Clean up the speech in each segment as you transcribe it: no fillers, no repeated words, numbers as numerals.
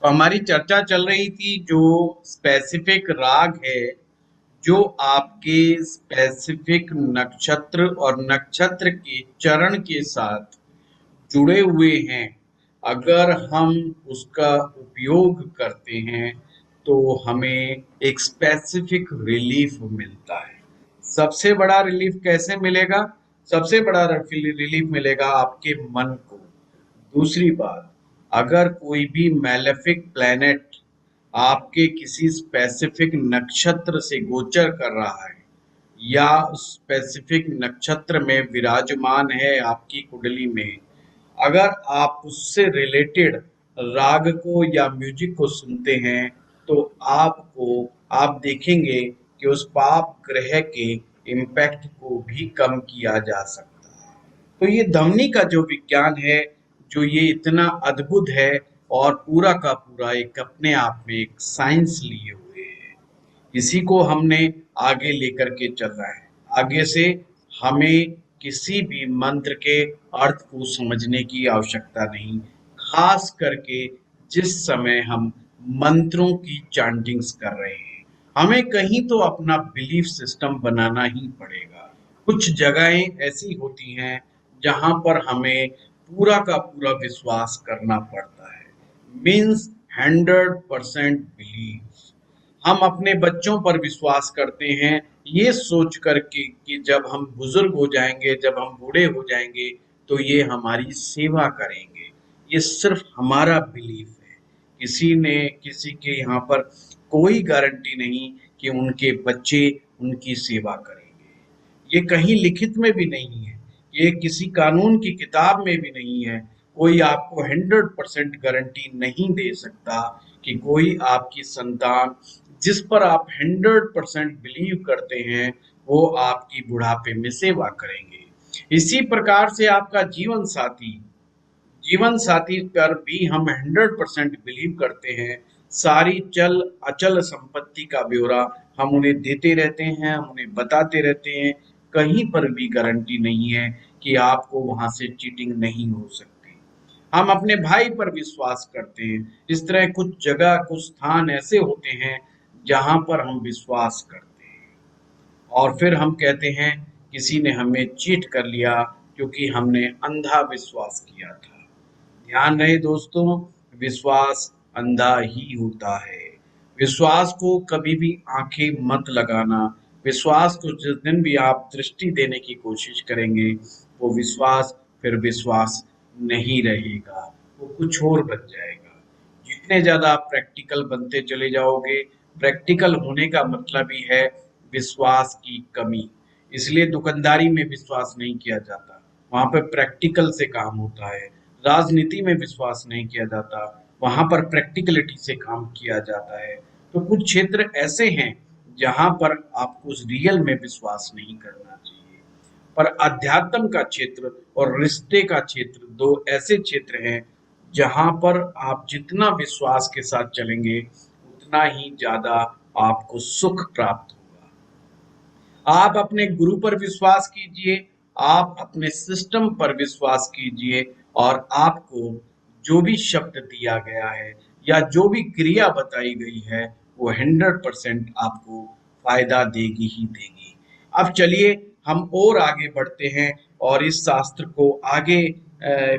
हमारी चर्चा चल रही थी जो स्पेसिफिक राग है जो आपके स्पेसिफिक नक्षत्र और नक्षत्र के चरण के साथ जुड़े हुए हैं। अगर हम उसका उपयोग करते हैं तो हमें एक स्पेसिफिक रिलीफ मिलता है। सबसे बड़ा रिलीफ कैसे मिलेगा? सबसे बड़ा रिलीफ मिलेगा आपके मन को। दूसरी बात, अगर कोई भी मैलेफिक प्लैनेट आपके किसी स्पेसिफिक नक्षत्र से गोचर कर रहा है या स्पेसिफिक नक्षत्र में विराजमान है आपकी कुंडली में, अगर आप उससे रिलेटेड राग को या म्यूजिक को सुनते हैं तो आप देखेंगे कि उस पाप ग्रह के इम्पैक्ट को भी कम किया जा सकता है। तो ये ध्वनि का जो विज्ञान है, जो ये इतना अद्भुत है और पूरा का पूरा एक अपने आप में एक साइंस लिए हुए है। इसी को हमने आगे लेकर के चलना है। आगे से हमें किसी भी मंत्र के अर्थ को समझने की आवश्यकता नहीं, खास करके जिस समय हम मंत्रों की चैंटिंग्स कर रहे हैं। हमें कहीं तो अपना बिलीफ सिस्टम बनाना ही पड़ेगा। कुछ जगहें ऐसी होती हैं जहां पर हमें पूरा का पूरा विश्वास करना पड़ता है। Means 100% believe. हम अपने बच्चों पर विश्वास करते हैं ये सोच कर के कि जब हम बुजुर्ग हो जाएंगे, जब हम बूढ़े हो जाएंगे तो ये हमारी सेवा करेंगे। ये सिर्फ हमारा बिलीफ है। किसी ने किसी के यहाँ पर कोई गारंटी नहीं कि उनके बच्चे उनकी सेवा करेंगे। ये कहीं लिखित में भी नहीं है, ये किसी कानून की किताब में भी नहीं है। कोई आपको 100% गारंटी नहीं दे सकता कि कोई आपकी संतान जिस पर आप 100% बिलीव करते हैं वो आपकी बुढ़ापे में सेवा करेंगे। इसी प्रकार से आपका जीवन साथी पर भी हम 100% बिलीव करते हैं। सारी चल अचल संपत्ति का ब्यौरा हम उन्हें देते रहते हैं, हम उन्हें बताते रहते हैं। कहीं पर भी गारंटी नहीं है कि आपको वहां से चीटिंग नहीं हो सकती। हम अपने भाई पर विश्वास करते हैं। इस तरह कुछ जगह कुछ स्थान ऐसे होते हैं जहां पर हम विश्वास करते हैं और फिर हम कहते हैं किसी ने हमें चीट कर लिया क्योंकि हमने अंधा विश्वास किया था। ध्यान रहे दोस्तों, विश्वास अंधा ही होता है। विश्वास को कभी भी आंखें मत लगाना। विश्वास को जिस दिन भी आप दृष्टि देने की कोशिश करेंगे वो विश्वास फिर विश्वास नहीं रहेगा, वो कुछ और बन जाएगा। जितने ज्यादा आप प्रैक्टिकल बनते चले जाओगे, प्रैक्टिकल होने का मतलब ही है विश्वास की कमी। इसलिए दुकानदारी में विश्वास नहीं किया जाता, वहां पर प्रैक्टिकल से काम होता है। राजनीति में विश्वास नहीं किया जाता, वहां पर प्रैक्टिकलिटी से काम किया जाता है। तो कुछ क्षेत्र ऐसे हैं जहां पर आपको रियल में विश्वास नहीं करना चाहिए। पर अध्यात्म का क्षेत्र और रिश्ते का क्षेत्र दो ऐसे क्षेत्र हैं जहां पर आप जितना विश्वास के साथ चलेंगे उतना ही ज्यादा आपको सुख प्राप्त होगा। आप अपने गुरु पर विश्वास कीजिए, आप अपने सिस्टम पर विश्वास कीजिए और आपको जो भी शब्द दिया गया है या जो भी क्रिया बताई गई है वो 100% आपको फायदा देगी ही देगी। अब चलिए हम और आगे बढ़ते हैं और इस शास्त्र को आगे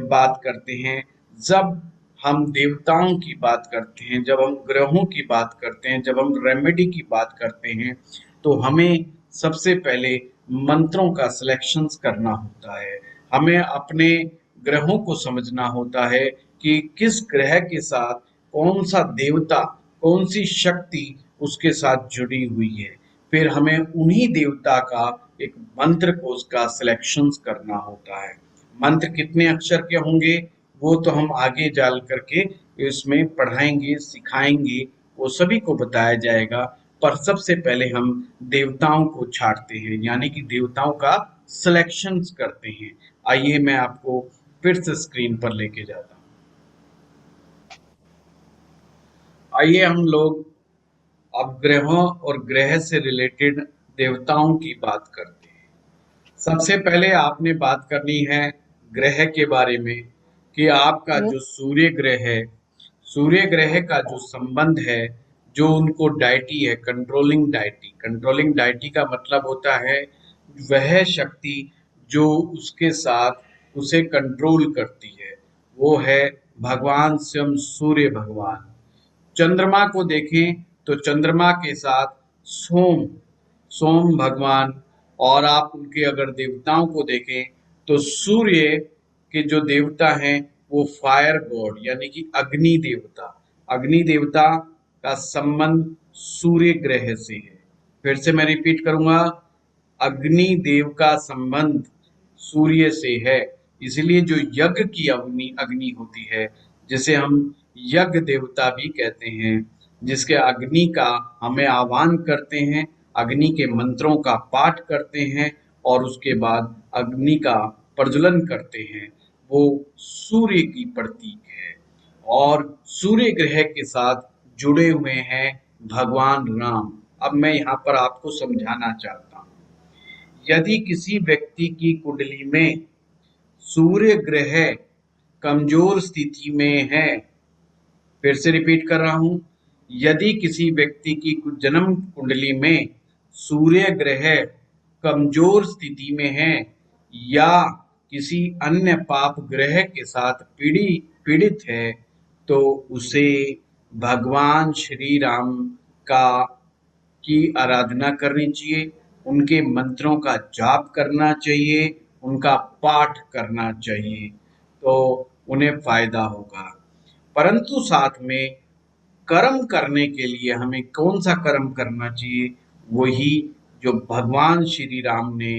बात करते हैं। जब हम देवताओं की बात करते हैं, जब हम ग्रहों की बात करते हैं, जब हम रेमेडी की बात करते हैं तो हमें सबसे पहले मंत्रों का सिलेक्शंस करना होता है। हमें अपने ग्रहों को समझना होता है कि किस ग्रह के साथ कौन सा देवता, कौन सी शक्ति उसके साथ जुड़ी हुई है। फिर हमें उन्हीं देवता का एक मंत्र को उसका सिलेक्शंस करना होता है। मंत्र कितने अक्षर के होंगे वो तो हम आगे जाल करके इसमें पढ़ाएंगे, सिखाएंगे, वो सभी को बताया जाएगा। पर सबसे पहले हम देवताओं को छांटते हैं, यानी कि देवताओं का सिलेक्शन करते हैं। आइए मैं आपको फिर से स्क्रीन पर लेके जाता हूँ। आइए हम लोग अब ग्रहों और ग्रह से रिलेटेड देवताओं की बात करते हैं। सबसे पहले आपने बात करनी है ग्रह के बारे में कि आपका जो सूर्य ग्रह है, सूर्य ग्रह का जो संबंध है, जो उनको डायटी है, कंट्रोलिंग डायटी का मतलब होता है वह शक्ति जो उसके साथ उसे कंट्रोल करती है, वो है भगवान स्वयं सूर्य भगवान। चंद्रमा को देखें तो चंद्रमा के साथ सोम सोम भगवान, और आप उनके अगर देवताओं को देखें तो सूर्य के जो देवता हैं वो फायर गॉड यानी कि अग्नि देवता का संबंध सूर्य ग्रह से है। फिर से मैं रिपीट करूंगा, अग्नि देव का संबंध सूर्य से है। इसलिए जो यज्ञ की अग्नि अग्नि होती है, जिसे हम यज्ञ देवता भी कहते हैं, जिसके अग्नि का हमें आह्वान करते हैं, अग्नि के मंत्रों का पाठ करते हैं और उसके बाद अग्नि का प्रज्वलन करते हैं, वो सूर्य की प्रतीक है। और सूर्य ग्रह के साथ जुड़े हुए हैं भगवान राम। अब मैं यहाँ पर आपको समझाना चाहता हूँ, यदि किसी व्यक्ति की कुंडली में सूर्य ग्रह कमजोर स्थिति में है, फिर से रिपीट कर रहा हूं, यदि किसी व्यक्ति की जन्म कुंडली में सूर्य ग्रह कमजोर स्थिति में है या किसी अन्य पाप ग्रह के साथ पीड़ित है, तो उसे भगवान श्री राम का की आराधना करनी चाहिए, उनके मंत्रों का जाप करना चाहिए, उनका पाठ करना चाहिए, तो उन्हें फायदा होगा। परंतु साथ में कर्म करने के लिए हमें कौन सा कर्म करना चाहिए? वही जो भगवान श्री राम ने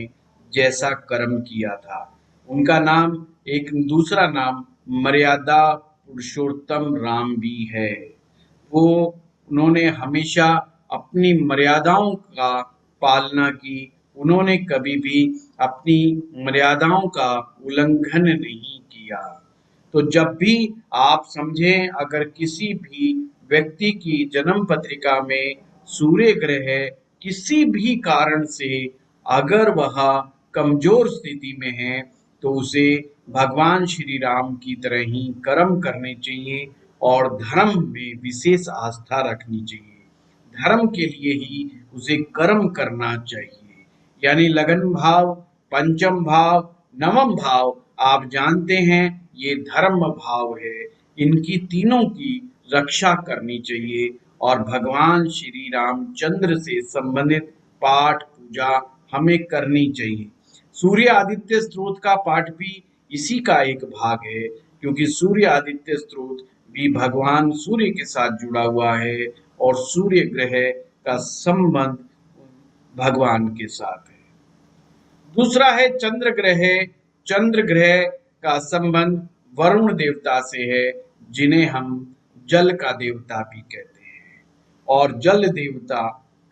जैसा कर्म किया था। उनका नाम, एक दूसरा नाम मर्यादा पुरुषोत्तम राम भी है। वो उन्होंने हमेशा अपनी मर्यादाओं का पालना की, उन्होंने कभी भी अपनी मर्यादाओं का उल्लंघन नहीं किया। तो जब भी आप समझें, अगर किसी भी व्यक्ति की जन्म पत्रिका में सूर्य ग्रह किसी भी कारण से अगर वह कमजोर स्थिति में है, तो उसे भगवान श्री राम की तरह ही कर्म करने चाहिए और धर्म में विशेष आस्था रखनी चाहिए। धर्म के लिए ही उसे कर्म करना चाहिए। यानी लगन भाव, पंचम भाव, नवम भाव, आप जानते हैं ये धर्म भाव है। इनकी तीनों की रक्षा करनी चाहिए और भगवान श्री रामचंद्र से संबंधित पाठ पूजा हमें करनी चाहिए। सूर्य आदित्य स्त्रोत का पाठ भी इसी का एक भाग है, क्योंकि सूर्य आदित्य स्त्रोत भी भगवान सूर्य के साथ जुड़ा हुआ है और सूर्य ग्रह का संबंध भगवान के साथ है। दूसरा है चंद्र ग्रह। चंद्र ग्रह का संबंध वरुण देवता से है, जिन्हें हम जल का देवता भी कहते हैं, और जल देवता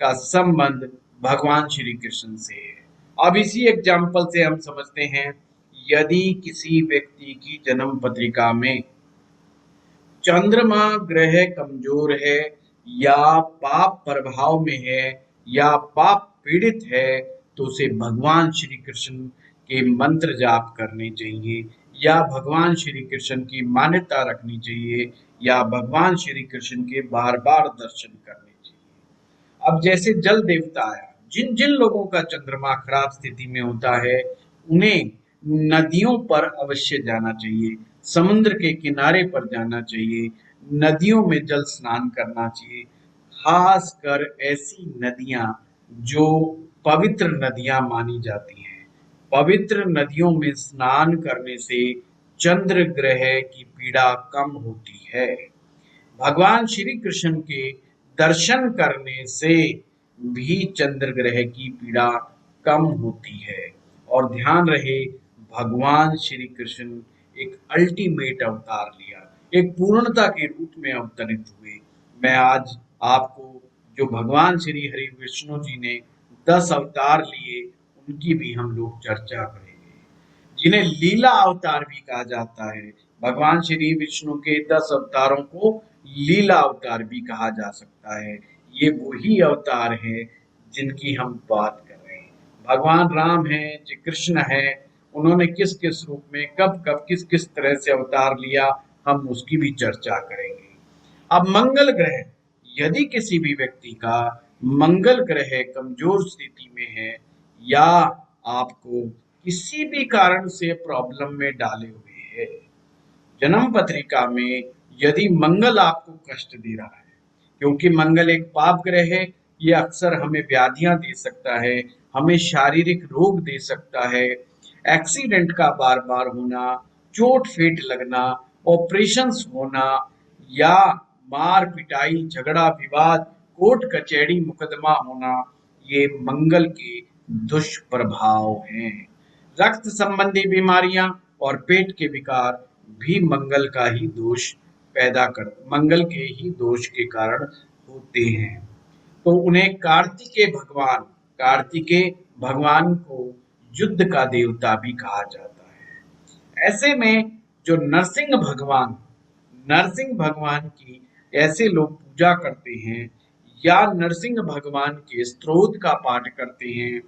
का संबंध भगवान श्री कृष्ण से है। अब इसी एग्जाम्पल से हम समझते हैं, यदि किसी व्यक्ति की जन्म पत्रिका में चंद्रमा ग्रह कमजोर है या पाप प्रभाव में है या पाप पीड़ित है, तो उसे भगवान श्री कृष्ण के मंत्र जाप करने चाहिए या भगवान श्री कृष्ण की मान्यता रखनी चाहिए या भगवान श्री कृष्ण के बार बार दर्शन करने चाहिए। अब जैसे जल देवता आया, जिन जिन लोगों का चंद्रमा खराब स्थिति में होता है, उन्हें नदियों पर अवश्य जाना चाहिए, समुद्र के किनारे पर जाना चाहिए, नदियों में जल स्नान करना चाहिए। खासकर ऐसी नदियां जो पवित्र नदियां मानी जाती हैं। पवित्र नदियों में स्नान करने से चंद्र ग्रह की पीड़ा कम होती है। भगवान श्री कृष्ण के दर्शन करने से भी चंद्र ग्रह की पीड़ा कम होती है। और ध्यान रहे, भगवान श्री कृष्ण एक अल्टीमेट अवतार लिया, एक पूर्णता के रूप में अवतरित हुए। मैं आज आपको जो भगवान श्री हरि विष्णु जी ने 10 अवतार लिए, उनकी भी हम लोग चर्चा करेंगे, जिन्हें लीला अवतार भी कहा जाता है। भगवान श्री विष्णु के 10 अवतारों को लीला अवतार भी कहा जा सकता है। ये वही अवतार है जिनकी हम बात कर रहे हैं। भगवान राम है, श्री कृष्ण है, उन्होंने किस किस रूप में, कब कब, किस किस तरह से अवतार लिया, हम उसकी भी चर्चा करेंगे। अब मंगल ग्रह, यदि किसी भी व्यक्ति का मंगल ग्रह कमजोर स्थिति में है या आपको किसी भी कारण से प्रॉब्लम में डाले हुए है, जन्म पत्रिका में यदि मंगल आपको कष्ट दे रहा है, क्योंकि मंगल एक पाप ग्रह है, ये अक्सर हमें व्याधियां दे सकता है, हमें शारीरिक रोग दे सकता है, एक्सीडेंट का बार बार होना, चोट फेट लगना, ऑपरेशंस होना या मार पिटाई झगड़ा विवाद कोर्ट कचहरी मुकदमा होना, ये मंगल के दुष्प्रभाव हैं। रक्त संबंधी बीमारियां और पेट के विकार भी मंगल के ही दोष के कारण होते हैं। तो उन्हें कार्तिकेय भगवान को युद्ध का देवता भी कहा जाता है। ऐसे में जो नरसिंह भगवान की ऐसे लोग पूजा करते हैं या नरसिंह भगवान के स्तोत्र का पाठ करते हैं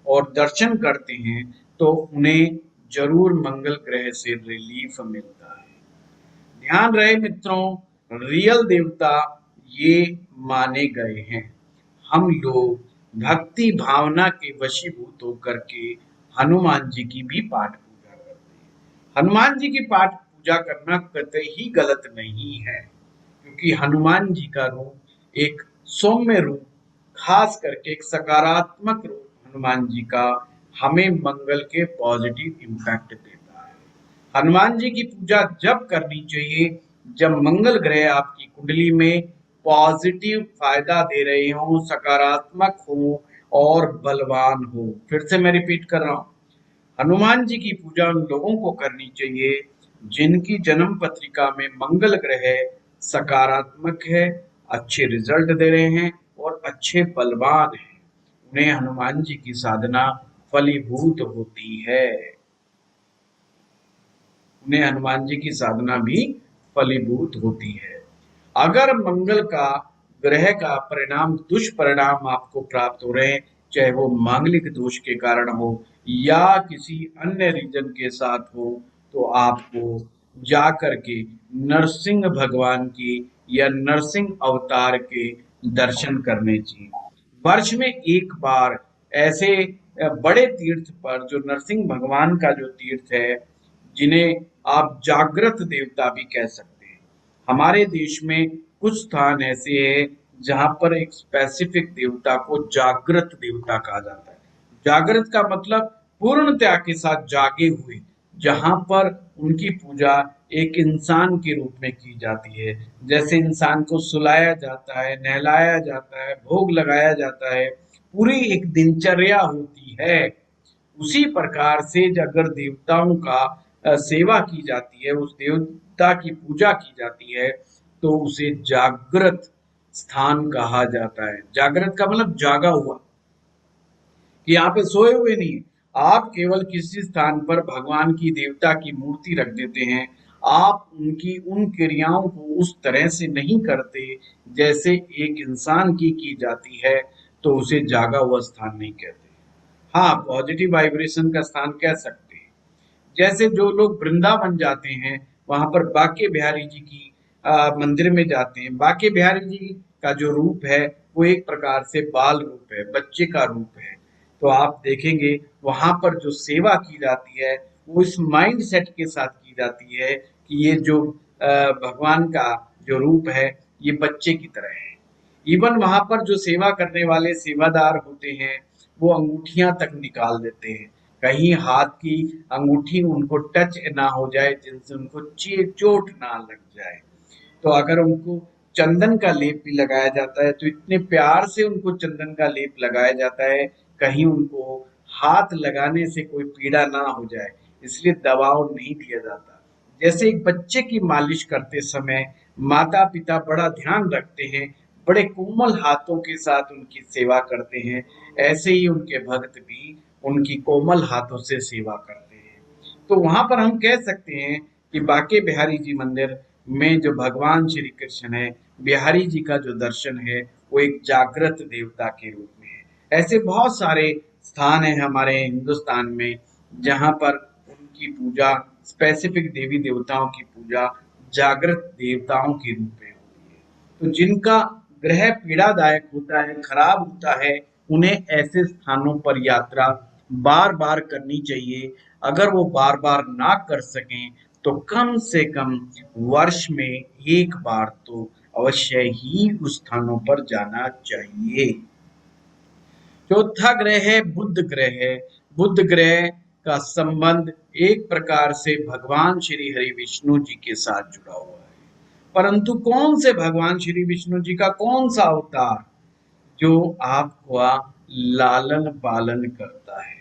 और दर्शन करते हैं, तो उन्हें जरूर मंगल ग्रह से रिलीफ मिलता है। ध्यान रहे मित्रों, रियल देवता ये माने गए हैं। हम लोग भक्ति भावना के वशीभूत होकर के हनुमान जी की भी पाठ पूजा करते हैं। हनुमान जी की पाठ पूजा करना कतई ही गलत नहीं है, क्योंकि हनुमान जी का रूप एक सौम्य रूप, खास करके एक सकारात्मक रूप हनुमान जी का हमें मंगल के पॉजिटिव इम्पैक्ट देता है। हनुमान जी की पूजा जब करनी चाहिए जब मंगल ग्रह आपकी कुंडली में पॉजिटिव फायदा दे रहे हो, सकारात्मक हो और बलवान हो। फिर से मैं रिपीट कर रहा हूं, हनुमान जी की पूजा उन लोगों को करनी चाहिए जिनकी जन्म पत्रिका में मंगल ग्रह सकारात्मक है, अच्छे रिजल्ट दे रहे हैं और अच्छे बलवान हैं। उन्हें हनुमान जी की साधना फलीभूत होती है। उन्हें हनुमान जी की साधना भी फलीभूत होती है। अगर मंगल का ग्रह का परिणाम दुष्परिणाम आपको प्राप्त हो रहे हैं, चाहे वो मांगलिक दोष के कारण हो या किसी अन्य रीजन के साथ हो, तो आपको जाकर के नरसिंह भगवान की या नरसिंह अवतार के दर्शन करने चाहिए। वर्ष में एक बार ऐसे बड़े तीर्थ पर, जो नरसिंह भगवान का जो तीर्थ है, जिन्हें आप जागृत देवता भी कह सकते हैं। हमारे देश में कुछ स्थान ऐसे हैं जहां पर एक स्पेसिफिक देवता को जागृत देवता कहा जाता है। जागृत का मतलब पूर्णतया के साथ जागे हुए, जहां पर उनकी पूजा एक इंसान के रूप में की जाती है। जैसे इंसान को सुलाया जाता है, नहलाया जाता है, भोग लगाया जाता है, पूरी एक दिनचर्या होती है, उसी प्रकार से अगर देवताओं का सेवा की जाती है, उस देवता की पूजा की जाती है, तो उसे जागृत स्थान कहा जाता है। जागृत का मतलब जागा हुआ, कि यहाँ पे सोए हुए नहीं। आप केवल किसी स्थान पर भगवान की देवता की मूर्ति रख देते हैं, आप उनकी उन क्रियाओं को उस तरह से नहीं करते जैसे एक इंसान की जाती है, तो उसे जागा हुआ स्थान नहीं कहते। हाँ, पॉजिटिव वाइब्रेशन का स्थान कह सकते हैं। जैसे जो लोग वृंदावन जाते हैं, वहां पर बांके बिहारी जी की मंदिर में जाते हैं। बांके बिहारी जी का जो रूप है वो एक प्रकार से बाल रूप है, बच्चे का रूप है। तो आप देखेंगे वहां पर जो सेवा की जाती है वो इस माइंड सेट के साथ की जाती है कि ये जो भगवान का जो रूप है ये बच्चे की तरह है। इवन वहां पर जो सेवा करने वाले सेवादार होते हैं, वो अंगूठियां तक निकाल देते हैं, कहीं हाथ की अंगूठी उनको टच ना हो जाए जिनसे उनको चोट ना लग जाए। तो अगर उनको चंदन का लेप भी लगाया जाता है, तो इतने प्यार से उनको चंदन का लेप लगाया जाता है, कहीं उनको हाथ लगाने से कोई पीड़ा ना हो जाए, इसलिए दबाव नहीं दिया जाता। जैसे एक बच्चे की मालिश करते समय माता पिता बड़ा ध्यान रखते हैं, बड़े कोमल हाथों के साथ उनकी सेवा करते हैं, ऐसे ही उनके भक्त भी उनकी कोमल हाथों से सेवा करते हैं। तो वहां पर हम कह सकते हैं कि बांके बिहारी जी मंदिर में जो भगवान श्री कृष्ण है, बिहारी जी का जो दर्शन है वो एक जागृत देवता के रूप में है। ऐसे बहुत सारे स्थान है हमारे हिंदुस्तान में जहां पर उनकी पूजा, स्पेसिफिक देवी देवताओं की पूजा जागृत देवताओं के रूप में होती है। तो जिनका ग्रह पीड़ादायक होता है, खराब होता है, उन्हें ऐसे स्थानों पर यात्रा बार बार करनी चाहिए। अगर वो बार बार ना कर सकें तो कम से कम वर्ष में एक बार तो अवश्य ही उस स्थानों पर जाना चाहिए। चौथा ग्रह है बुध ग्रह। बुध ग्रह का संबंध एक प्रकार से भगवान श्री हरि विष्णु जी के साथ जुड़ा हुआ है। परंतु कौन से भगवान श्री विष्णु जी का कौन सा अवतार जो आपका लालन पालन करता है,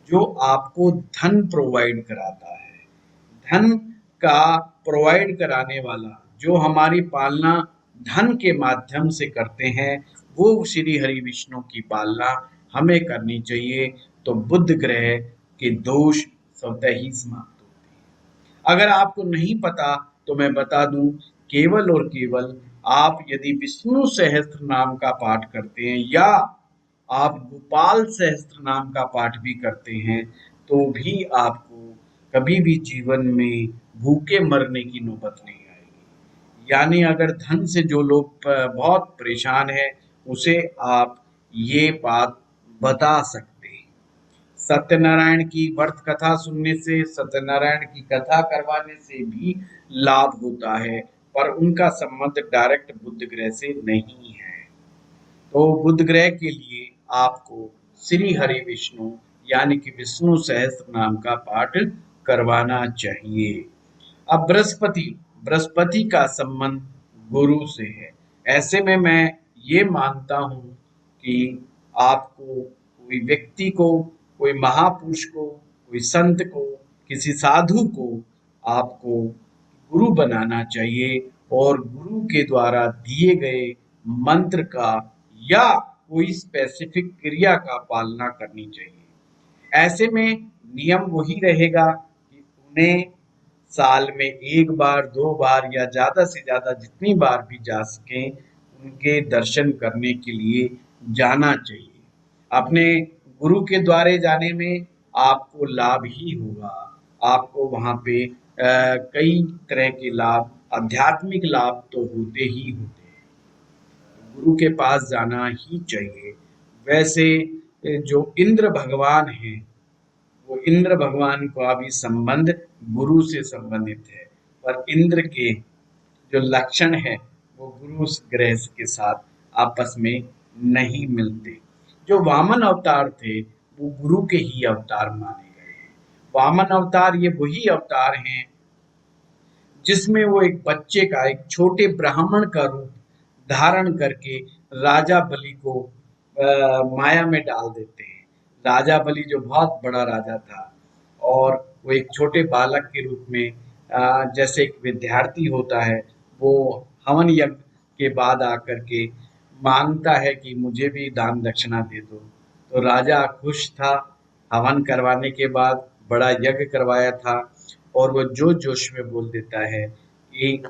जो आपको धन प्रोवाइड कराता है, धन का प्रोवाइड कराने वाला, जो हमारी पालना धन के माध्यम से करते हैं, वो श्री हरि विष्णु की पालना हमें करनी चाहिए। तो बुध ग्रह के दोष स्वतः ही समाप्त होते हैं। अगर आपको नहीं पता तो मैं बता दूं, केवल और केवल आप यदि विष्णु सहस्त्र नाम का पाठ करते हैं या आप गोपाल सहस्त्र नाम का पाठ भी करते हैं, तो भी आपको कभी भी जीवन में भूखे मरने की नौबत नहीं आएगी। यानी अगर धन से जो लोग बहुत परेशान है, उसे आप ये बात बता सकते हैं। सत्यनारायण की व्रत कथा सुनने से, सत्यनारायण की कथा करवाने से भी लाभ होता है, पर उनका संबंध डायरेक्ट बुध ग्रह से नहीं है। तो बुध ग्रह के लिए आपको श्री हरि विष्णु यानी कि विष्णु सहस्त्र नाम का पाठ करवाना चाहिए। अब बृहस्पति, बृहस्पति का संबंध गुरु से है। ऐसे में मैं ये मानता हूं कि आपको कोई व्यक्ति को, कोई महापुरुष को, कोई संत को, किसी साधु को आपको गुरु बनाना चाहिए और गुरु के द्वारा दिए गए मंत्र का या कोई स्पेसिफिक क्रिया का पालना करनी चाहिए। ऐसे में नियम वही रहेगा कि उन्हें साल में एक बार, दो बार या ज्यादा से ज्यादा जितनी बार भी जा सके उनके दर्शन करने के लिए जाना चाहिए। अपने गुरु के द्वारे जाने में आपको लाभ ही होगा। आपको वहां पे कई तरह के लाभ, आध्यात्मिक लाभ तो होते ही होते हैं। गुरु के पास जाना ही चाहिए। वैसे जो इंद्र भगवान है, वो इंद्र भगवान का भी संबंध गुरु से संबंधित है, पर इंद्र के जो लक्षण है वो गुरु ग्रह के साथ आपस में नहीं मिलते। जो वामन अवतार थे वो गुरु के ही अवतार माने गए हैं। वामन अवतार ये वही अवतार हैं जिसमें वो एक बच्चे का, एक छोटे ब्राह्मण का रूप धारण करके राजा बलि को माया में डाल देते हैं। राजा बलि जो बहुत बड़ा राजा था और वो एक छोटे बालक के रूप में जैसे एक विद्यार्थी होता है, वो हवन यज्ञ के बाद आकर के मांगता है कि मुझे भी दान दक्षिणा दे दो। तो राजा खुश था। हवन करवाने के बाद बड़ा यज्ञ करवाया था और वो जो जोश में बोल देता है कि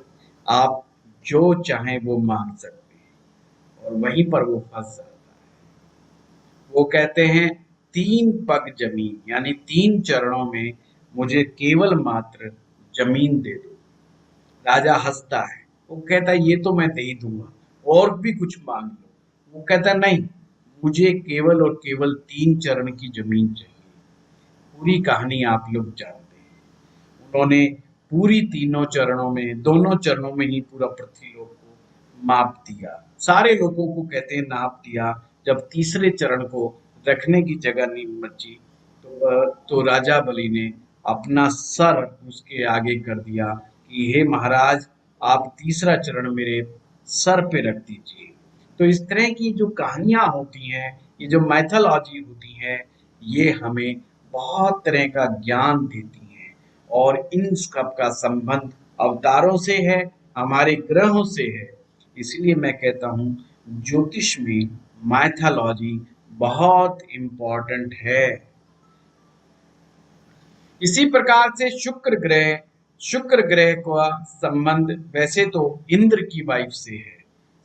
आप जो चाहें वो मांग सकते हैं, और वहीं पर वो फंस जाता है। वो कहते हैं 3 पग जमीन, यानी 3 चरणों में मुझे केवल मात्र जमीन दे दो। राजा हंसता है, वो कहता है ये तो मैं दे ही दूंगा, और भी कुछ मांग लो। वो कहता नहीं, मुझे केवल और केवल 3 चरण की जमीन चाहिए। पूरी कहानी आप लोग जानते हैं। उन्होंने पूरी तीनों चरणों में, दोनों चरणों में ही पूरा पृथ्वीलोक को माप दिया। सारे लोगों को कहते हैं नाप दिया। जब तीसरे चरण को रखने की जगह नहीं बची तो राजा बलि ने अपना सर उसके आगे कर दिया कि हे महाराज, आप तीसरा चरण मेरे सर पे रख दीजिए। तो इस तरह की जो कहानियां होती हैं, ये जो मैथोलॉजी होती है, ये हमें बहुत तरह का ज्ञान देती हैं और इन सब का संबंध अवतारों से है, हमारे ग्रहों से है। इसलिए मैं कहता हूँ ज्योतिष में मैथोलॉजी बहुत इम्पोर्टेंट है। इसी प्रकार से शुक्र ग्रह का संबंध वैसे तो इंद्र की वाइफ से है।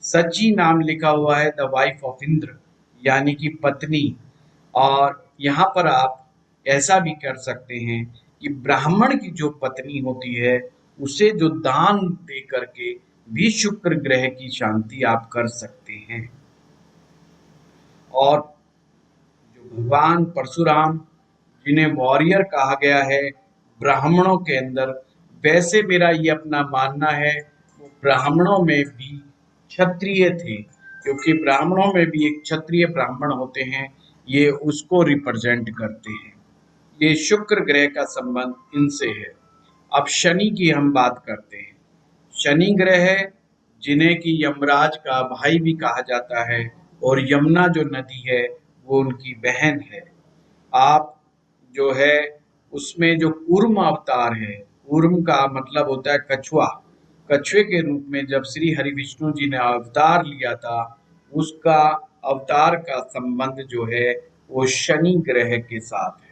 सची नाम लिखा हुआ है द वाइफ ऑफ इंद्र, यानी कि पत्नी। और यहाँ पर आप ऐसा भी कर सकते हैं कि ब्राह्मण की जो पत्नी होती है उसे जो दान दे करके भी शुक्र ग्रह की शांति आप कर सकते हैं। और जो भगवान परशुराम, जिन्हें वॉरियर कहा गया है ब्राह्मणों के अंदर, वैसे मेरा ये अपना मानना है वो ब्राह्मणों में भी क्षत्रिय थे, क्योंकि ब्राह्मणों में भी एक क्षत्रिय ब्राह्मण होते हैं, ये उसको रिप्रेजेंट करते हैं। ये शुक्र ग्रह का संबंध इनसे है। अब शनि की हम बात करते हैं। शनि ग्रह जिन्हें कि यमराज का भाई भी कहा जाता है, और यमुना जो नदी है वो उनकी बहन है। आप जो है उसमें जो कूर्म अवतार है, कूर्म का मतलब होता है कछुआ, कछुए के रूप में जब श्री हरि विष्णु जी ने अवतार लिया था, उसका अवतार का संबंध जो है वो शनि ग्रह के साथ है।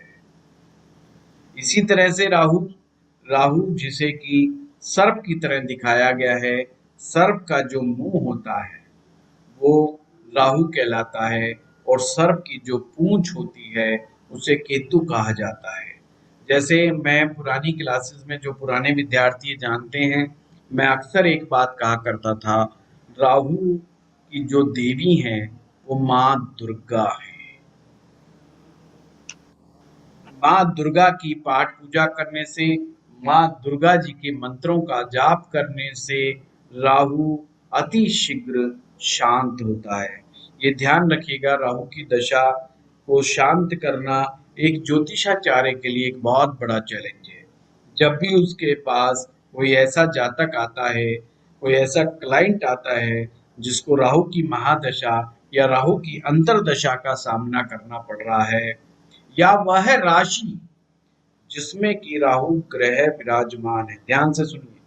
इसी तरह से राहु, राहु जिसे कि सर्प की तरह दिखाया गया है, सर्प का जो मुंह होता है वो राहु कहलाता है, और सर्प की जो पूंछ होती है उसे केतु कहा जाता है। जैसे मैं पुरानी क्लासेस में, जो पुराने विद्यार्थी जानते हैं, मैं अक्सर एक बात कहा करता था, राहु की जो देवी है वो माँ दुर्गा है। माँ दुर्गा की पाठ पूजा करने से, माँ दुर्गा जी के मंत्रों का जाप करने से राहु अति शीघ्र शांत होता है। ये ध्यान रखिएगा, राहु की दशा को शांत करना एक ज्योतिषाचार्य के लिए एक बहुत बड़ा चैलेंज है। जब भी उसके पास कोई ऐसा जातक आता है, कोई ऐसा क्लाइंट आता है जिसको राहु की महादशा या राहु की अंतर्दशा का सामना करना पड़ रहा है, या वह राशि जिसमें कि राहु ग्रह विराजमान है, ध्यान से सुनिए,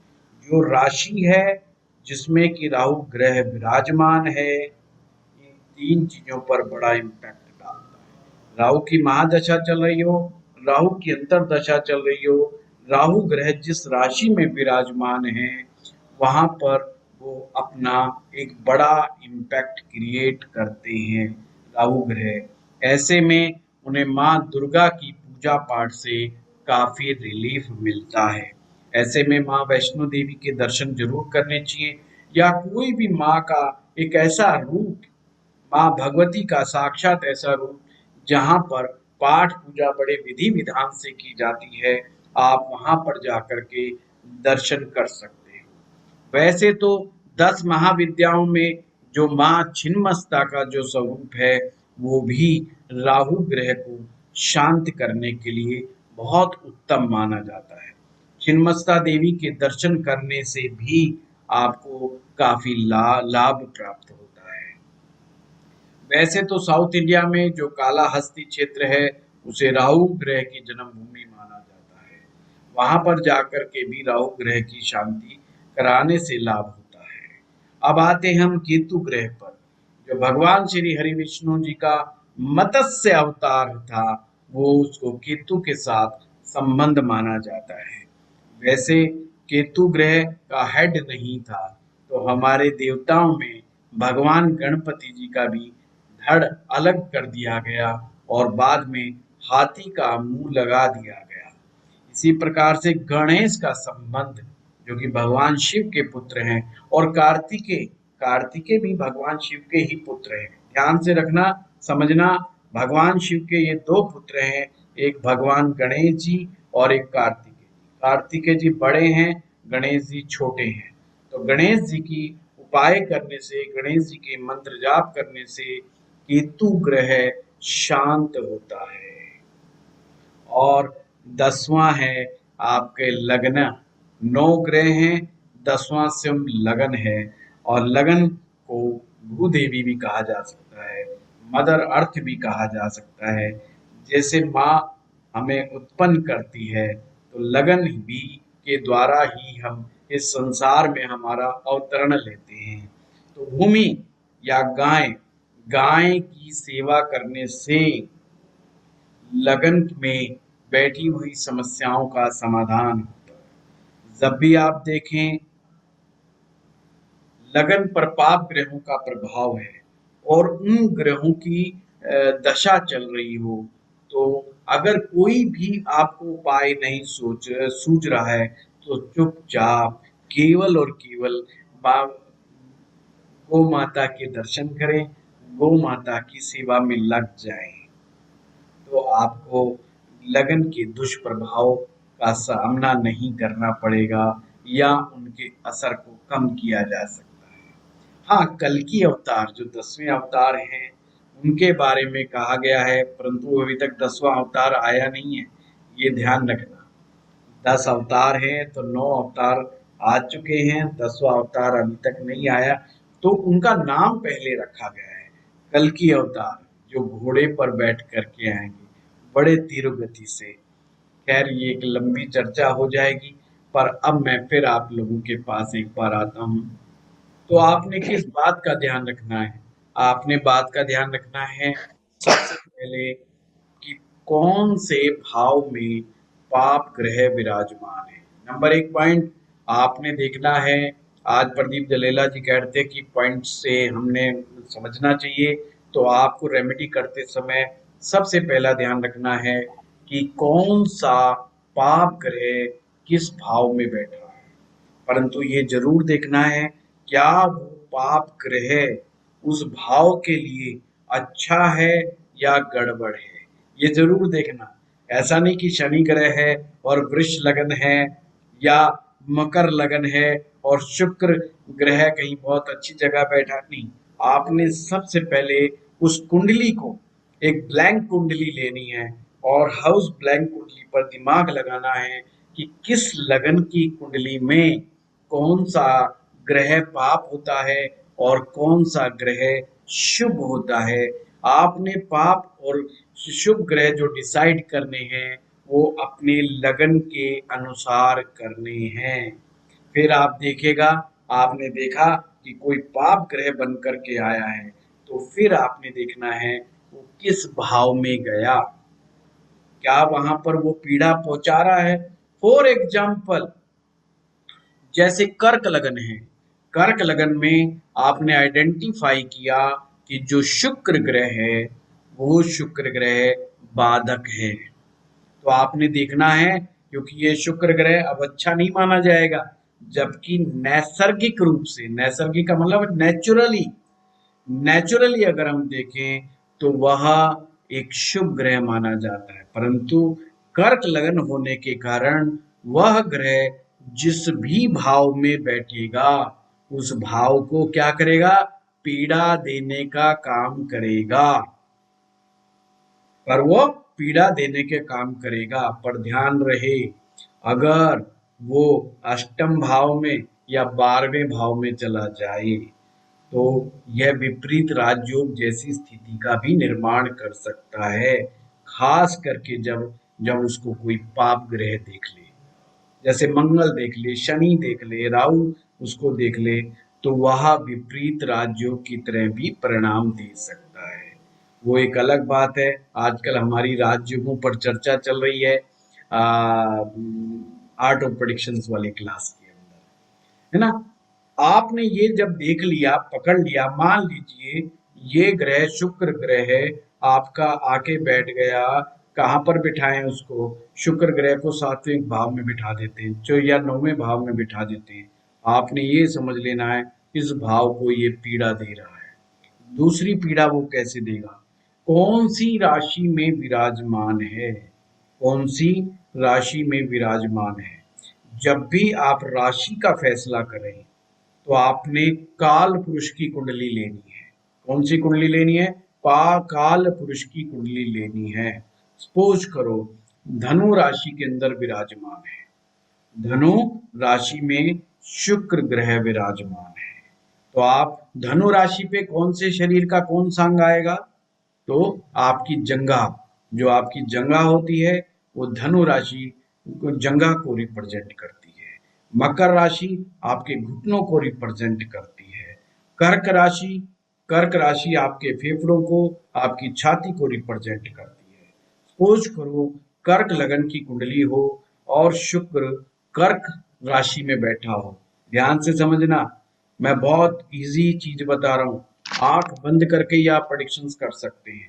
जो राशि है जिसमें कि राहु ग्रह विराजमान है, इन तीन चीजों पर बड़ा इम्पैक्ट डालता है। राहु की महादशा चल रही हो, राहु की अंतर्दशा चल रही हो, राहु ग्रह जिस राशि में विराजमान है वहां पर वो अपना एक बड़ा इम्पैक्ट क्रिएट करते हैं, राहु ग्रह। ऐसे में उन्हें माँ दुर्गा की पूजा पाठ से काफी रिलीफ मिलता है। ऐसे में माँ वैष्णो देवी के दर्शन जरूर करने चाहिए, या कोई भी माँ का एक ऐसा रूप, माँ भगवती का साक्षात ऐसा रूप जहाँ पर पाठ पूजा बड़े विधि विधान से की जाती है, आप वहां पर जाकर के दर्शन कर सकते हैं। वैसे तो 10 महाविद्याओं में जो माँ छिन्नमस्ता का जो स्वरूप है वो भी राहु ग्रह को शांत करने के लिए बहुत उत्तम माना जाता है। छिन्नमस्ता देवी के दर्शन करने से भी आपको काफी लाभ प्राप्त होता है। वैसे तो साउथ इंडिया में जो कालाहस्ती क्षेत्र है उसे राहु ग्रह की जन्मभूमि माना जाता है। वहां पर जाकर के भी राहु ग्रह की शांति कराने से लाभ होता है। अब आते हैं हम केतु ग्रह पर, जो भगवान श्री हरि विष्णु जी का मत्स्य अवतार था, वो उसको केतु के साथ संबंध माना जाता है। वैसे केतु ग्रह का हेड नहीं था, तो हमारे देवताओं में भगवान गणपति जी का भी धड़ अलग कर दिया गया, और बाद में हाथी का मुंह लगा दिया गया। इसी प्रकार से गणेश का संबंध, जो कि भगवान शिव के पुत्र हैं, और कार्तिकेय, कार्तिकेय भी भगवान शिव के ही पुत्र हैं। ध्यान से रखना, समझना, भगवान शिव के ये दो पुत्र हैं, एक भगवान गणेश जी और एक कार्तिकेय। कार्तिकेय जी बड़े हैं, गणेश जी छोटे हैं। तो गणेश जी की उपाय करने से, गणेश जी के मंत्र जाप करने से केतु ग्रह शांत होता है। और 10वां है आपके लग्न। 9 ग्रह हैं, 10वां सिंह लगन है, और लगन को भूदेवी भी कहा जा सकता है, मदर अर्थ भी कहा जा सकता है। जैसे माँ हमें उत्पन्न करती है, तो लगन भी के द्वारा ही हम इस संसार में हमारा अवतरण लेते हैं। तो भूमि या गाय, गाय की सेवा करने से लगन में बैठी हुई समस्याओं का समाधान होता है। जब भी आप देखें लगन पर पाप ग्रहों का प्रभाव है, और उन ग्रहों की दशा चल रही हो, तो अगर कोई भी आपको उपाय नहीं सूझ रहा है, तो चुपचाप केवल और केवल गौ माता के दर्शन करें, गौ माता की सेवा में लग जाएं, तो आपको लगन के दुष्प्रभाव का सामना नहीं करना पड़ेगा या उनके असर को कम किया जा सकता है। हाँ, कल्कि अवतार जो 10वें अवतार हैं, उनके बारे में कहा गया है, परंतु अभी तक 10वां अवतार आया नहीं है, ये ध्यान रखना। 10 अवतार हैं तो 9 अवतार आ चुके हैं, 10वां अवतार अभी तक नहीं आया, तो उनका नाम पहले रखा गया है कल्कि अवतार, जो घोड़े पर बैठ करके आएंगे बड़े तीव्र गति से। खैर ये एक लंबी चर्चा हो जाएगी, पर अब मैं फिर आप लोगों के पास एक बार आता हूँ। तो आपने किस बात का ध्यान रखना है? आपने बात का ध्यान रखना है सबसे पहले कि कौन से भाव में पाप ग्रह विराजमान है। नंबर एक पॉइंट आपने देखना है। आज प्रदीप जलेला जी कहते हैं कि पॉइंट से हमने समझना चाहिए, तो आपको रेमेडी करते समय सबसे पहला ध्यान रखना है कि कौन सा पाप ग्रह किस भाव में बैठा है। परंतु ये जरूर देखना है क्या वो पाप ग्रह उस भाव के लिए अच्छा है या गड़बड़ है, ये जरूर देखना। ऐसा नहीं कि शनि ग्रह है और वृष लगन है या मकर लगन है और शुक्र ग्रह कहीं बहुत अच्छी जगह बैठा, नहीं। आपने सबसे पहले उस कुंडली को, एक ब्लैंक कुंडली लेनी है और हाउस ब्लैंक कुंडली पर दिमाग लगाना है कि किस लगन की कुंडली में कौन सा ग्रह पाप होता है और कौन सा ग्रह शुभ होता है। आपने पाप और शुभ ग्रह जो डिसाइड करने हैं वो अपने लगन के अनुसार करने हैं। फिर आप देखिएगा, आपने देखा कि कोई पाप ग्रह बन करके आया है, तो फिर आपने देखना है वो किस भाव में गया, क्या वहां पर वो पीड़ा पहुंचा रहा है। फॉर एग्जाम्पल जैसे कर्क लगन है, कर्क लगन में आपने आइडेंटिफाई किया कि जो शुक्र ग्रह है वो शुक्र ग्रह बाधक है, तो आपने देखना है, क्योंकि ये शुक्र ग्रह अब अच्छा नहीं माना जाएगा, जबकि नैसर्गिक रूप से, नैसर्गिक का मतलब नेचुरली, नेचुरली अगर हम देखें तो वह एक शुभ ग्रह माना जाता है, परंतु कर्क लगन होने के कारण वह ग्रह जिस भी भाव में बैठेगा उस भाव को क्या करेगा, पीड़ा देने का काम करेगा, पर वो पीड़ा देने के काम करेगा। पर ध्यान रहे, अगर वो अष्टम भाव में या 12वें भाव में चला जाए तो यह विपरीत राजयोग जैसी स्थिति का भी निर्माण कर सकता है, खास करके जब जब उसको कोई पाप ग्रह देख ले, जैसे मंगल देख ले, शनि देख ले, राहु उसको देख ले, तो वह विपरीत राज्यों की तरह भी परिणाम दे सकता है। वो एक अलग बात है। आजकल हमारी राजयोगों पर चर्चा चल रही है आर्ट ऑफ प्रेडिक्शंस वाली क्लास के अंदर, है ना। आपने ये जब देख लिया, पकड़ लिया, मान लीजिए ये ग्रह शुक्र ग्रह है, आपका आके बैठ गया, कहाँ पर बिठाएं उसको, शुक्र ग्रह को 7वें भाव में बिठा देते हैं, जो या 9वें भाव में बिठा देते हैं। आपने ये समझ लेना है इस भाव को ये पीड़ा दे रहा है। दूसरी पीड़ा वो कैसे देगा, कौन सी राशि में विराजमान है, कौन सी राशि में विराजमान है। जब भी आप राशि का फैसला करें तो आपने काल पुरुष की कुंडली लेनी है। कौन सी कुंडली लेनी है, काल पुरुष की कुंडली लेनी है। सपोज करो धनु राशि के अंदर विराजमान है, धनु राशि में शुक्र ग्रह विराजमान है, तो आप धनु राशि पे कौन से शरीर का कौन सा अंग आएगा, तो आपकी जंघा, जो आपकी जंघा होती है वो धनु राशि को, जंघा को रिप्रेजेंट करती है। मकर राशि आपके घुटनों को रिप्रेजेंट करती है। कर्क राशि, कर्क राशि आपके फेफड़ों को, आपकी छाती को रिप्रेजेंट करती है। सपोज करो कर्क लगन की कुंडली हो और शुक्र कर्क राशि में बैठा हो, ध्यान से समझना, मैं बहुत इजी चीज बता रहा हूँ, आंख बंद करके ही आप प्रेडिक्शंस कर सकते हैं।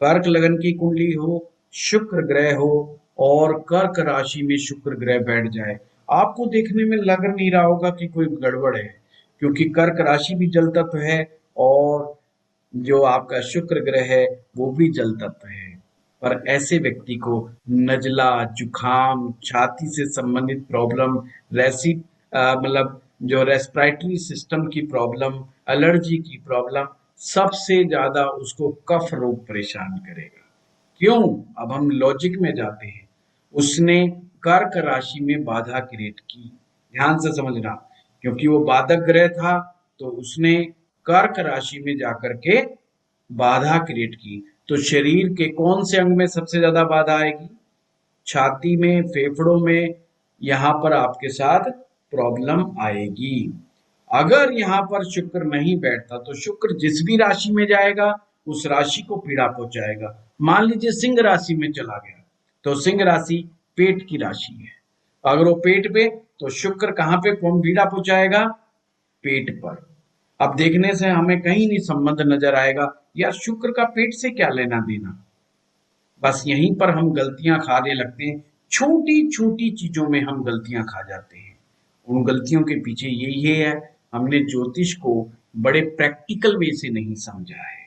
कर्क लगन की कुंडली हो, शुक्र ग्रह हो और कर्क राशि में शुक्र ग्रह बैठ जाए, आपको देखने में लग नहीं रहा होगा कि कोई गड़बड़ है, क्योंकि कर्क राशि भी जल तत्व है और जो आपका शुक्र ग्रह है वो भी जल तत्व है। पर ऐसे व्यक्ति को नजला, जुखाम, छाती से संबंधित प्रॉब्लम, रेसी मतलब जो रेस्पिरेटरी सिस्टम की प्रॉब्लम, एलर्जी की प्रॉब्लम, सबसे ज्यादा उसको कफ रोग परेशान करेगा। क्यों? अब हम लॉजिक में जाते हैं। उसने कर्क राशि में बाधा क्रिएट की, ध्यान से समझना, क्योंकि वो बाधक ग्रह था तो उसने कर्क राशि में जाकर के बाधा क्रिएट की। तो शरीर के कौन से अंग में सबसे ज्यादा बाधा आएगी? छाती में, फेफड़ों में, यहां पर आपके साथ प्रॉब्लम आएगी। अगर यहाँ पर शुक्र नहीं बैठता तो शुक्र जिस भी राशि में जाएगा उस राशि को पीड़ा पहुंचाएगा। मान लीजिए सिंह राशि में चला गया तो सिंह राशि पेट की राशि है, अगर वो पेट पे, तो शुक्र कहाँ पे पीड़ा पहुंचाएगा? पेट पर। अब देखने से हमें कहीं नहीं संबंध नजर आएगा, यार शुक्र का पेट से क्या लेना देना। बस यहीं पर हम गलतियां खाने लगते हैं, छोटी छोटी चीजों में हम गलतियां खा जाते हैं। उन गलतियों के पीछे यही है, हमने ज्योतिष को बड़े प्रैक्टिकल वे से नहीं समझा है।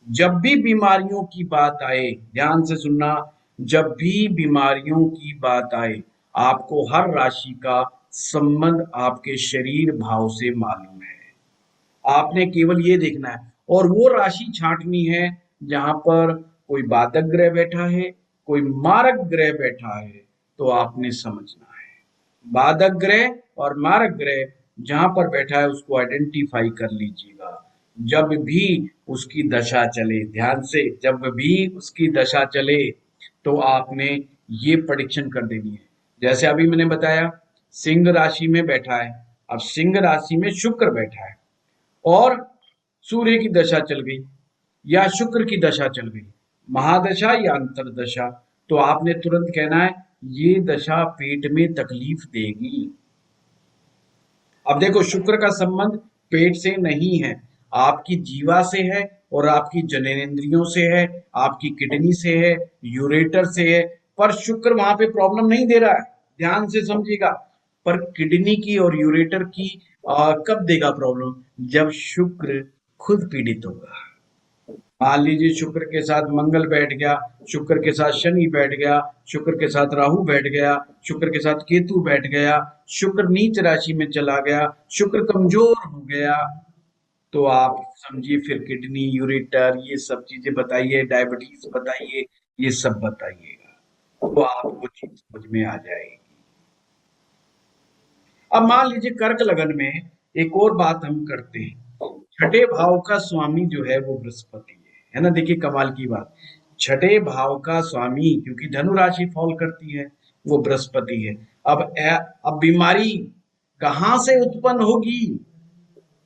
जब भी बीमारियों की बात आए, ध्यान से सुनना, जब भी बीमारियों की बात आए, आपको हर राशि का संबंध आपके शरीर भाव से मालूम है। आपने केवल ये देखना है और वो राशि छांटनी है जहां पर कोई बाधक ग्रह बैठा है, कोई मारक ग्रह बैठा है, तो आपने समझना है। बाधक ग्रह और मारक ग्रह जहां पर बैठा है उसको आइडेंटिफाई कर लीजिएगा। जब भी उसकी दशा चले, ध्यान से, जब भी उसकी दशा चले तो आपने ये प्रेडिक्शन कर देनी है। जैसे अभी मैंने बताया सिंह राशि में बैठा है, अब सिंह राशि में शुक्र बैठा है और सूर्य की दशा चल गई या शुक्र की दशा चल गई, महादशा या अंतरदशा, तो आपने तुरंत कहना है ये दशा पेट में तकलीफ देगी। अब देखो शुक्र का संबंध पेट से नहीं है, आपकी जीवा से है और आपकी जननेंद्रियों से है, आपकी किडनी से है, यूरेटर से है। पर शुक्र वहां पे प्रॉब्लम नहीं दे रहा है, ध्यान से समझिएगा। पर किडनी की और यूरेटर की कब देगा प्रॉब्लम? जब शुक्र खुद पीड़ित होगा। मान लीजिए शुक्र के साथ मंगल बैठ गया, शुक्र के साथ शनि बैठ गया, शुक्र के साथ राहु बैठ गया, शुक्र के साथ केतु बैठ गया, शुक्र नीच राशि में चला गया, शुक्र कमजोर हो गया, तो आप समझिए फिर किडनी, यूरेटर, ये सब चीजें बताइए, डायबिटीज बताइए, ये सब बताइएगा, तो आपको चीज समझ में आ जाएगी। अब मान लीजिए कर्क लगन में एक और बात हम करते हैं, छठे भाव का स्वामी जो है वो बृहस्पति है ना। देखिए कमाल की बात, छठे भाव का स्वामी, क्योंकि धनु राशि फॉल करती है, वो बृहस्पति है। अब बीमारी कहां से उत्पन्न होगी?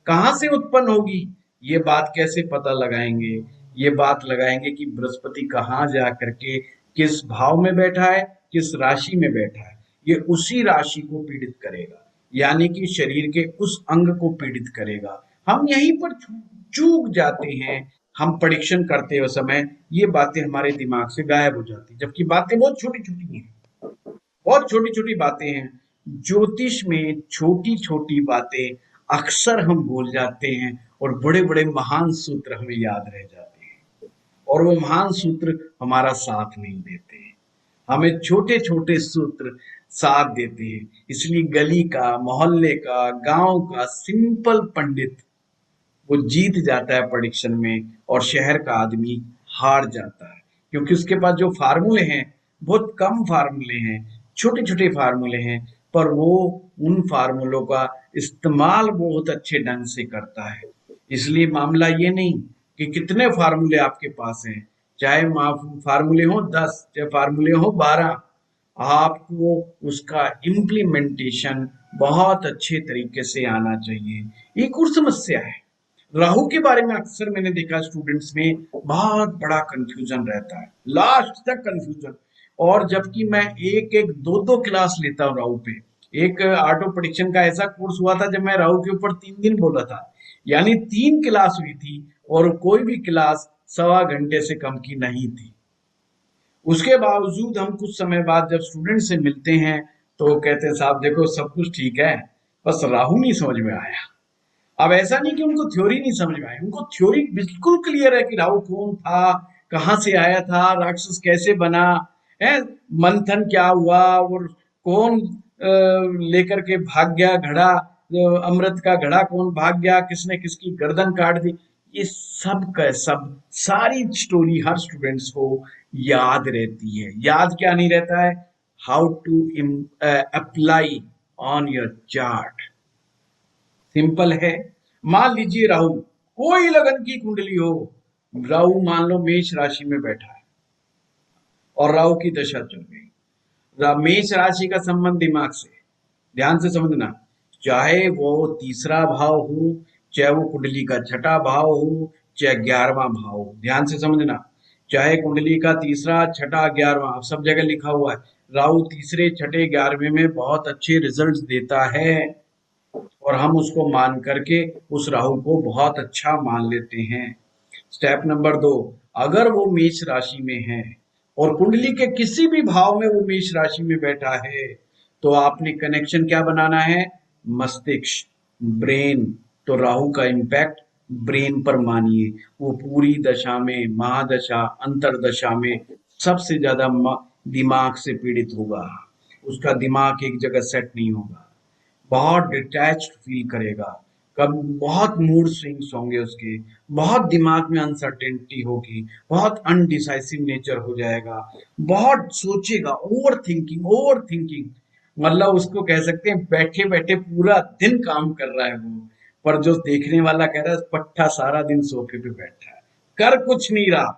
कहां से उत्पन्न होगी? ये बात कैसे पता लगाएंगे? ये बात लगाएंगे कि बृहस्पति कहाँ जा करके किस भाव में बैठा है, किस राशि में बैठा है, ये उसी राशि को पीड़ित करेगा, यानी कि शरीर के उस अंग को पीड़ित करेगा। हम यहीं पर चूक जाते हैं, हम प्रेडिक्शन करते हुए समय ये बातें हमारे दिमाग से गायब हो जाती है, जबकि बातें बहुत छोटी छोटी हैं, बहुत छोटी छोटी बातें हैं। ज्योतिष में छोटी छोटी बातें अक्सर हम भूल जाते हैं और बड़े बड़े महान सूत्र हमें याद रह जाते हैं, और वो महान सूत्र हमारा साथ नहीं देते हैं, हमें छोटे छोटे सूत्र साथ देते हैं। इसलिए गली का, मोहल्ले का, गांव का सिंपल पंडित वो जीत जाता है प्रेडिक्शन में, और शहर का आदमी हार जाता है, क्योंकि उसके पास जो फार्मूले हैं बहुत कम फार्मूले हैं, छोटे छोटे फार्मूले हैं, पर वो उन फार्मूलों का इस्तेमाल बहुत अच्छे ढंग से करता है। इसलिए मामला ये नहीं कि कितने फार्मूले आपके पास हैं, चाहे फार्मूले हो 10, चाहे फार्मूले हो 12, आपको उसका इम्प्लीमेंटेशन बहुत अच्छे तरीके से आना चाहिए। एक और समस्या है, राहु के बारे में अक्सर मैंने देखा स्टूडेंट्स में बहुत बड़ा कंफ्यूजन रहता है, लास्ट तक कंफ्यूजन। और जबकि मैं एक एक दो दो क्लास लेता हूँ राहु पे, एक ऑटो प्रेडिक्शन का ऐसा कोर्स हुआ था जब मैं राहु के ऊपर 3 दिन बोला था, यानी 3 क्लास हुई थी और कोई भी क्लास 1.25 घंटे से कम की नहीं थी। उसके बावजूद हम कुछ समय बाद जब स्टूडेंट से मिलते हैं तो कहते हैं साहब देखो सब कुछ ठीक है, बस राहु नहीं समझ में आया। अब ऐसा नहीं कि उनको थ्योरी नहीं समझ में आई, उनको थ्योरी बिल्कुल क्लियर है कि राहु कौन था, कहाँ से आया था, राक्षस कैसे बना है, मंथन क्या हुआ, और कौन लेकर के भाग गया घड़ा, अमृत का घड़ा कौन भाग गया, किसने किसकी गर्दन काट दी, ये सब का सब सारी स्टोरी हर स्टूडेंट्स को याद रहती है। याद क्या नहीं रहता है? How to apply on your chart. Simple है। मान लीजिए राहु, कोई लगन की कुंडली हो, राहु मान लो मेष राशि में बैठा है और राहु की दशा चल गई। मेष राशि का संबंध दिमाग से, ध्यान से समझना, चाहे वो तीसरा भाव हो, चाहे वो कुंडली का छठा भाव हो, चाहे 11वां भाव हो, ध्यान से समझना, चाहे कुंडली का तीसरा छठा 11वां, सब जगह लिखा हुआ है, राहु तीसरे छठे 11वें में बहुत अच्छे रिजल्ट्स देता है, और हम उसको मान करके उस राहु को बहुत अच्छा मान लेते हैं। स्टेप नंबर 2, अगर वो मेष राशि में है और कुंडली के किसी भी भाव में वो मेष राशि में बैठा है, तो आपने कनेक्शन क्या बनाना है? मस्तिष्क, ब्रेन। तो राहु का इम्पैक्ट ब्रेन पर मानिए, वो पूरी दशा में, महादशा, अंतरदशा में सबसे ज्यादा दिमाग से पीड़ित होगा। उसका दिमाग एक जगह सेट नहीं होगा, बहुत डिटैच्ड फील करेगा, कब बहुत मूड स्विंग्स होंगे उसके, बहुत दिमाग में अनसर्टेनिटी होगी, बहुत अनडिसाइसिव नेचर हो जाएगा, बहुत सोचेगा, ओवर थिंकिंग, मतलब उसको कह सकते हैं बैठे बैठे पूरा दिन काम कर रहा है वो, पर जो देखने वाला कह रहा है पट्टा सारा दिन सोफे पे बैठा है, कर कुछ नहीं रहा,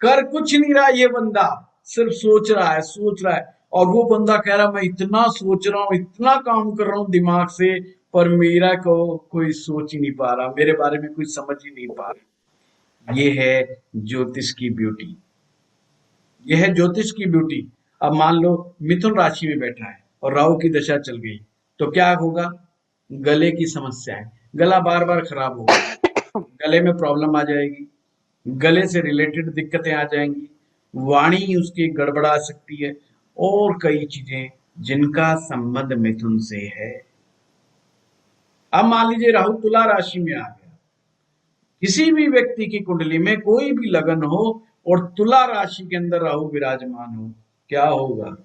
कर कुछ नहीं रहा ये बंदा, सिर्फ सोच रहा है, सोच रहा है। और वो बंदा कह रहा है मैं इतना सोच रहा हूँ, इतना काम कर रहा हूँ दिमाग से, पर मेरा को कोई सोच ही नहीं पा रहा, मेरे बारे में कोई समझ ही नहीं पा रहा। ये है ज्योतिष की ब्यूटी, ये है ज्योतिष की ब्यूटी। अब मान लो मिथुन राशि में बैठा है और राहु की दशा चल गई, तो क्या होगा? गले की समस्या है, गला बार बार खराब होगा, गले में प्रॉब्लम आ जाएगी, गले से रिलेटेड दिक्कतें आ जाएंगी, वाणी उसकी गड़बड़ा सकती है, और कई चीजें जिनका संबंध मिथुन से है। अब मान लीजिए राहु तुला राशि में आ गया, किसी भी व्यक्ति की कुंडली में कोई भी लगन हो और तुला राशि के अंदर राहु विराजमान हो, क्या होगा?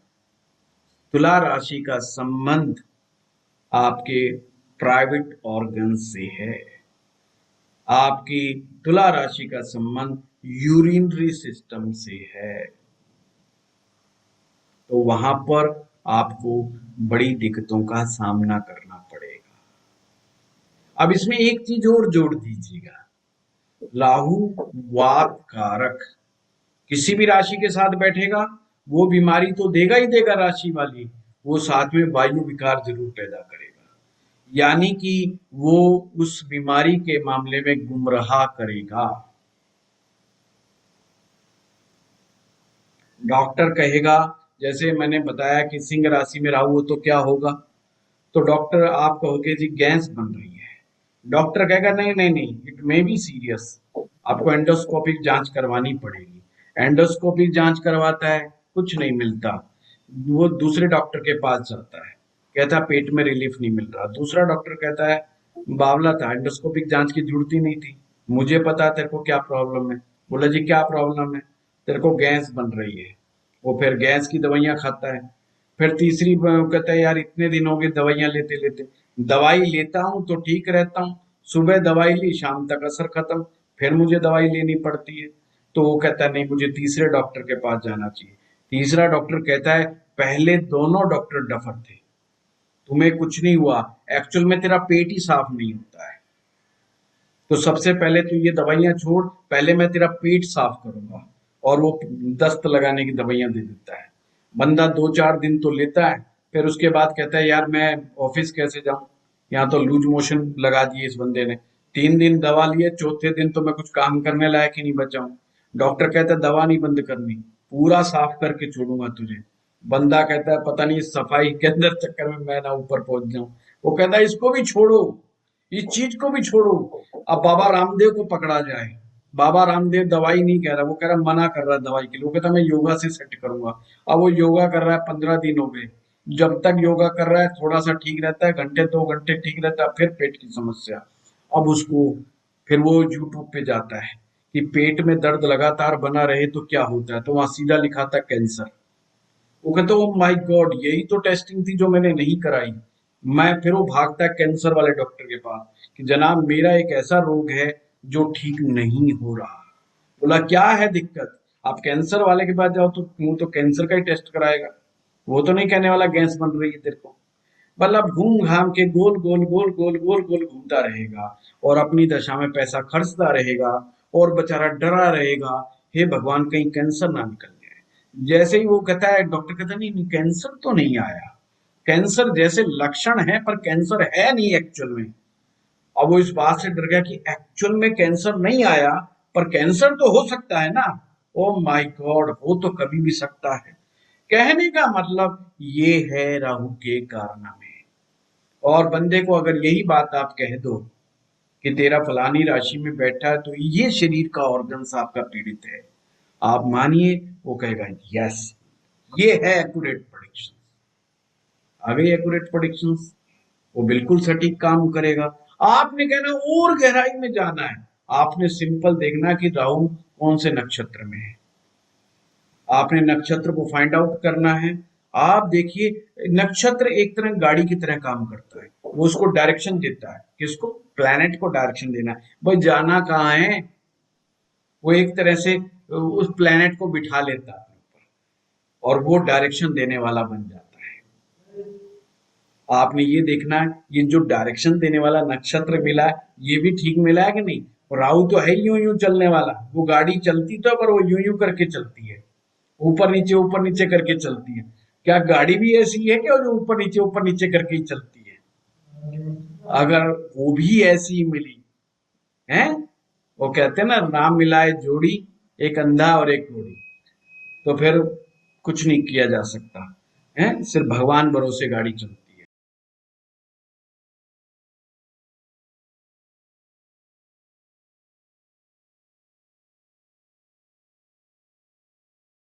तुला राशि का संबंध आपके प्राइवेट ऑर्गन से है, आपकी तुला राशि का संबंध यूरिनरी सिस्टम से है, तो वहां पर आपको बड़ी दिक्कतों का सामना करना पड़ेगा। अब इसमें एक चीज और जोड़ दीजिएगा, राहु वात कारक, किसी भी राशि के साथ बैठेगा वो बीमारी तो देगा ही देगा राशि वाली, वो साथ में वायु विकार जरूर पैदा करेगा, यानी कि वो उस बीमारी के मामले में गुमराह करेगा। डॉक्टर कहेगा, जैसे मैंने बताया कि सिंह राशि में राहु हो तो क्या होगा, तो डॉक्टर आप कहोगे जी गैस बन रही है, डॉक्टर कहेगा नहीं नहीं नहीं, इट मे बी सीरियस, आपको एंडोस्कोपिक जांच करवानी पड़ेगी। एंडोस्कोपिक जांच करवाता है, कुछ नहीं मिलता, वो दूसरे डॉक्टर के पास जाता है, कहता है पेट में रिलीफ नहीं मिल रहा, दूसरा डॉक्टर कहता है बावला था, एंडोस्कोपिक जांच की जरूरत ही नहीं थी, मुझे पता तेरे को क्या प्रॉब्लम है। बोला जी क्या प्रॉब्लम है? तेरे को गैस बन रही है। वो फिर गैस की दवाइयां खाता है। फिर तीसरी कहता है यार इतने दिन हो गए दवाइयां लेते लेते, दवाई लेता हूँ तो ठीक रहता हूँ, सुबह दवाई ली शाम तक असर खत्म, फिर मुझे दवाई लेनी पड़ती है। तो वो कहता है नहीं मुझे तीसरे डॉक्टर के पास जाना चाहिए। तीसरा डॉक्टर कहता है पहले दोनों डॉक्टर डफर थे, तुम्हें कुछ नहीं हुआ, एक्चुअल में तेरा पेट ही साफ नहीं होता है, तो सबसे पहले तू ये दवाइयां छोड़, पहले मैं तेरा पेट साफ करूंगा। और वो दस्त लगाने की दवाइयां दे देता है। बंदा 2-4 दिन तो लेता है, फिर उसके बाद कहता है यार मैं ऑफिस कैसे जाऊं, यहाँ तो लूज मोशन लगा दिए इस बंदे ने, 3 दिन दवा लिए, चौथे दिन तो मैं कुछ काम करने लायक ही नहीं बचा हूं। डॉक्टर कहता है दवा नहीं बंद करनी, पूरा साफ करके छोड़ूंगा तुझे। बंदा कहता है पता नहीं सफाई के अंदर चक्कर में मैं ना ऊपर पहुंच जाऊं। वो कहता है इसको भी छोड़ो, इस चीज को भी छोड़ो। अब बाबा रामदेव को पकड़ा जाए, बाबा रामदेव दवाई नहीं कह रहा, वो कह रहा मना कर रहा है दवाई के लिए, वो कहता मैं योगा से सेट करूंगा। अब वो योगा कर रहा है, 15 दिन हो गए, जब तक योगा कर रहा है थोड़ा सा ठीक रहता है, घंटे 2 घंटे ठीक रहता है, फिर पेट की समस्या। अब उसको फिर वो यूट्यूब पे जाता है कि पेट में दर्द लगातार बना रहे तो क्या होता है, तो वहां सीधा लिखा था कैंसर। वो कहते ओ माय गॉड, यही तो टेस्टिंग थी जो मैंने नहीं कराई। मैं फिर वो भागता है कैंसर वाले डॉक्टर के पास कि जनाब मेरा एक ऐसा रोग है जो ठीक नहीं हो रहा। बोला क्या है दिक्कत? आप कैंसर वाले के पास जाओ तो वो तो कैंसर का ही टेस्ट कराएगा, वो तो नहीं कहने वाला गैस बन रही है तेरे को। मतलब घूम घाम के गोल गोल गोल गोल गोल गोल घूमता रहेगा और अपनी दशा में पैसा खर्चता रहेगा और बेचारा डरा रहेगा, हे भगवान कहीं कैंसर ना निकल जाए। जैसे ही वो कहता है, डॉक्टर कहता है नहीं नहीं कैंसर तो नहीं आया, कैंसर जैसे लक्षण है पर कैंसर है नहीं एक्चुअल में। अब वो इस बात से डर गया कि एक्चुअल में कैंसर नहीं आया पर कैंसर तो हो सकता है ना। ओ माय गॉड, हो तो कभी भी सकता है। कहने का मतलब ये है राहु के कारनामे। और बंदे को अगर यही बात आप कह दो कि तेरा फलानी राशि में बैठा है तो ये शरीर का ऑर्गन्स आपका पीड़ित है, आप मानिए वो कहेगा यस, ये है एक्यूरेट प्रेडिक्शन। आ गई एक्यूरेट प्रेडिक्शंस, वो बिल्कुल सटीक काम करेगा। आपने कहना और गहराई में जाना है, आपने सिंपल देखना कि राहु कौन से नक्षत्र में है, आपने नक्षत्र को फाइंड आउट करना है। आप देखिए नक्षत्र एक तरह गाड़ी की तरह काम करता है, वो उसको डायरेक्शन देता है, किसको? प्लैनेट को डायरेक्शन देना है, भाई जाना कहाँ है। वो एक तरह से उस प्लैनेट को बिठा लेता है और वो डायरेक्शन देने वाला बन जाता है। आपने ये देखना है, ये जो डायरेक्शन देने वाला नक्षत्र मिला है ये भी ठीक मिला है कि नहीं। और राहु तो है यूं यूं चलने वाला, वो गाड़ी चलती तो है पर वो यूं यूं करके चलती है, ऊपर नीचे करके चलती है। क्या गाड़ी भी ऐसी है क्या जो ऊपर नीचे करके ही चलती है? अगर वो भी ऐसी ही मिली है, वो कहते हैं ना राम मिलाए जोड़ी, एक अंधा और एक कोढ़ी, तो फिर कुछ नहीं किया जा सकता है, सिर्फ भगवान भरोसे गाड़ी चलती है।